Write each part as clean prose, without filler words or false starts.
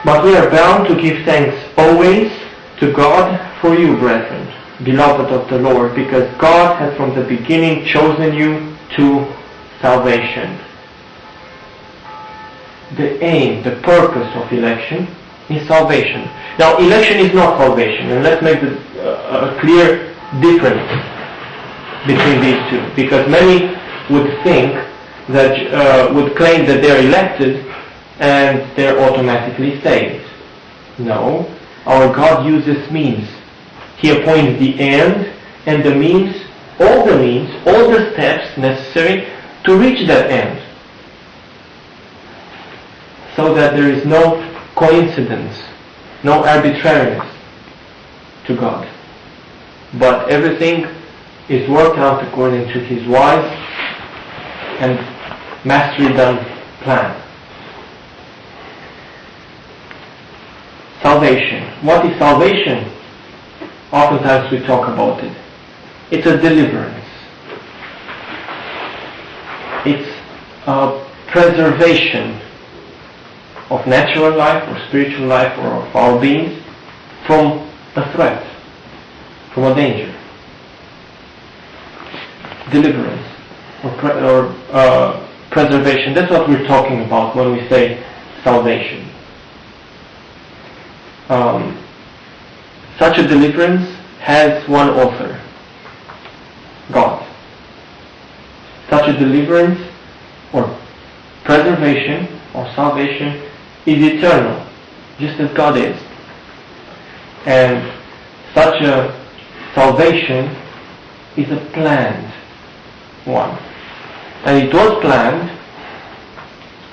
But we are bound to give thanks always to God for you, brethren, beloved of the Lord, because God has from the beginning chosen you to salvation. The aim, the purpose of election is salvation. Now, election is not salvation, and let's make a clear difference between these two, because many would think that would claim that they're elected and they're automatically saved. No, our God uses means. He appoints the end and the means, all the steps necessary to reach that end, so that there is no coincidence, no arbitrariness to God, but everything is worked out according to His wise and masterly done plan. Salvation. What is salvation? Oftentimes we talk about it. It's a deliverance. It's a preservation of natural life or spiritual life or of our beings from a threat, from a danger. Deliverance or preservation. That's what we're talking about when we say salvation. Such a deliverance has one author, God. Such a deliverance or preservation or salvation is eternal, just as God is. And such a salvation is a planned one. And it was planned,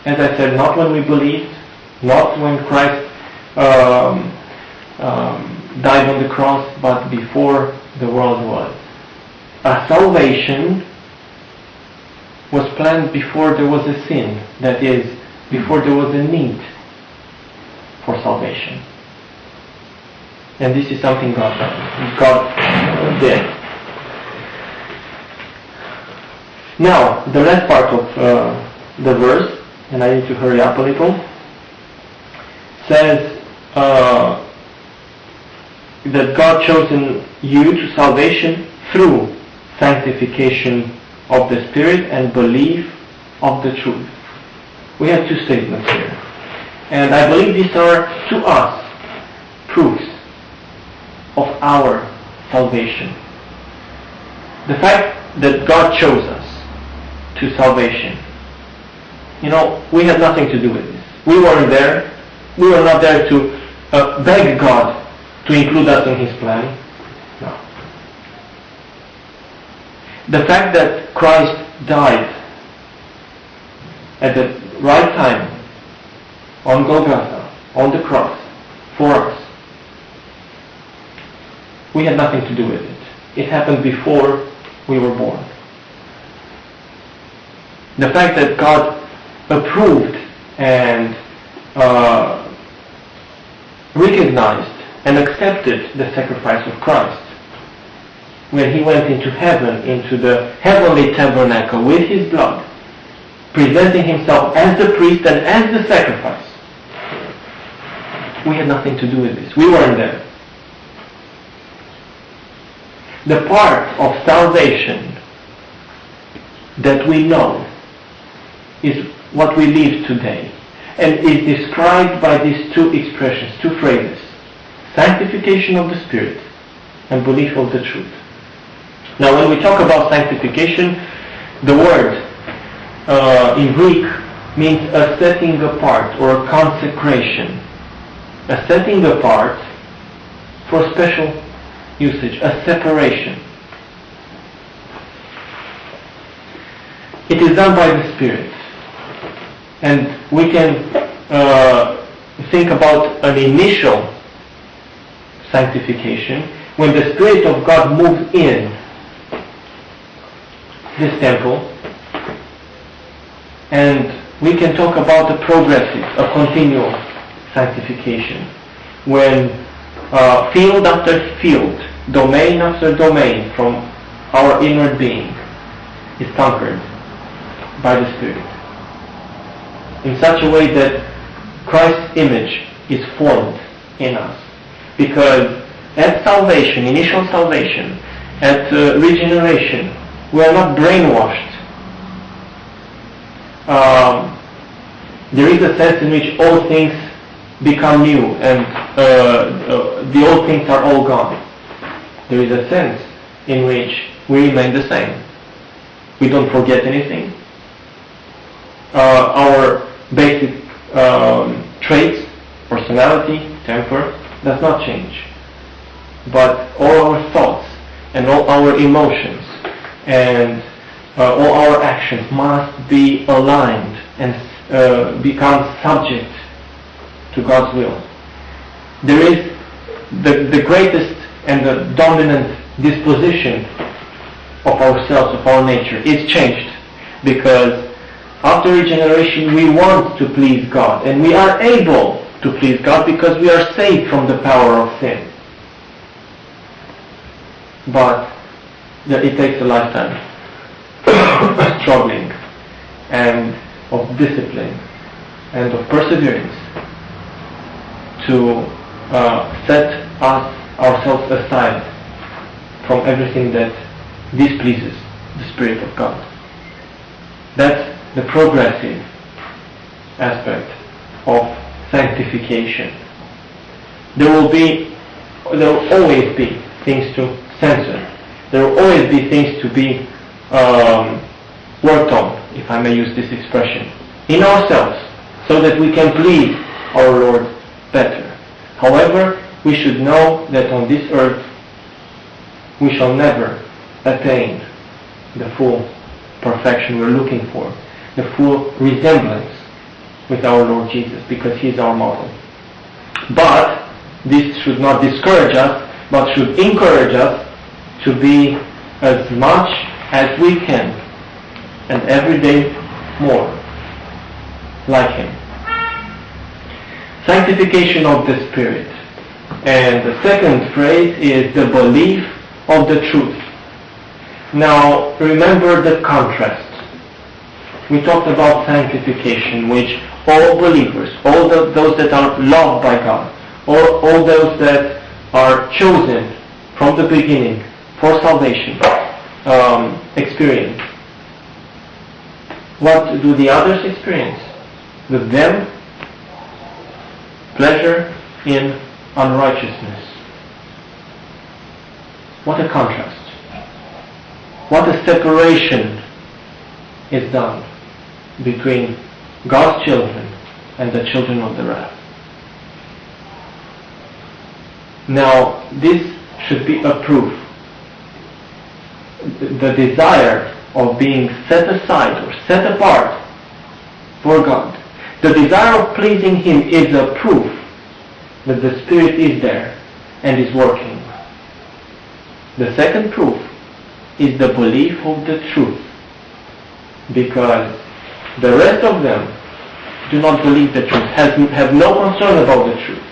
as I said, not when we believed, not when Christ died on the cross, but before the world was. A salvation was planned before there was a sin, that is, before there was a need for salvation. And this is something God did. Now, the last part of the verse, and I need to hurry up a little, says that God chosen you to salvation through sanctification of the Spirit and belief of the truth. We have two statements here. And I believe these are, to us, proofs of our salvation. The fact that God chose us to salvation. You know, we had nothing to do with this. We weren't there. We were not there to beg God to include us in His plan. No. The fact that Christ died at the right time on Golgotha, on the cross, for us, we had nothing to do with it. It happened before we were born. The fact that God approved and recognized and accepted the sacrifice of Christ when He went into heaven, into the heavenly tabernacle with His blood, presenting Himself as the priest and as the sacrifice. We had nothing to do with this. We weren't there. The part of salvation that we know is what we live today, and is described by these two expressions, two phrases: sanctification of the Spirit and belief of the truth. Now, when we talk about sanctification, the word in Greek means a setting apart or a consecration. A setting apart for special usage, a separation. It is done by the Spirit. And we can think about an initial sanctification when the Spirit of God moves in this temple, and we can talk about a progressive, a continual sanctification when field after field, domain after domain from our inward being is conquered by the Spirit in such a way that Christ's image is formed in us. Because at salvation, initial salvation, at regeneration, we are not brainwashed. There is a sense in which all things become new and the old things are all gone. There is a sense in which we remain the same. We don't forget anything. Our basic traits, personality, temper, does not change. But all our thoughts and all our emotions and all our actions must be aligned and become subject to God's will. There is the greatest and the dominant disposition of ourselves, of our nature, is changed, because after regeneration we want to please God, and we are able to please God because we are saved from the power of sin. But it takes a lifetime of struggling and of discipline and of perseverance to set ourselves aside from everything that displeases the Spirit of God. That's the progressive aspect of sanctification. There will always be things to censor. There will always be things to be worked on, if I may use this expression, in ourselves, so that we can please our Lord better. However, we should know that on this earth we shall never attain the full perfection we're looking for, the full resemblance with our Lord Jesus, because He is our model. But this should not discourage us, but should encourage us to be as much as we can, and every day more, like Him. Sanctification of the Spirit. And the second phrase is the belief of the truth. Now, remember the contrast. We talked about sanctification, which all believers, all those that are loved by God, all those that are chosen from the beginning for salvation, experience. What do the others experience? With them, pleasure in unrighteousness. What a contrast. What a separation is done between God's children and the children of the wrath. Now, this should be a proof. The desire of being set aside or set apart for God, the desire of pleasing Him, is a proof that the Spirit is there and is working. The second proof is the belief of the truth, because the rest of them do not believe the truth, have no concern about the truth.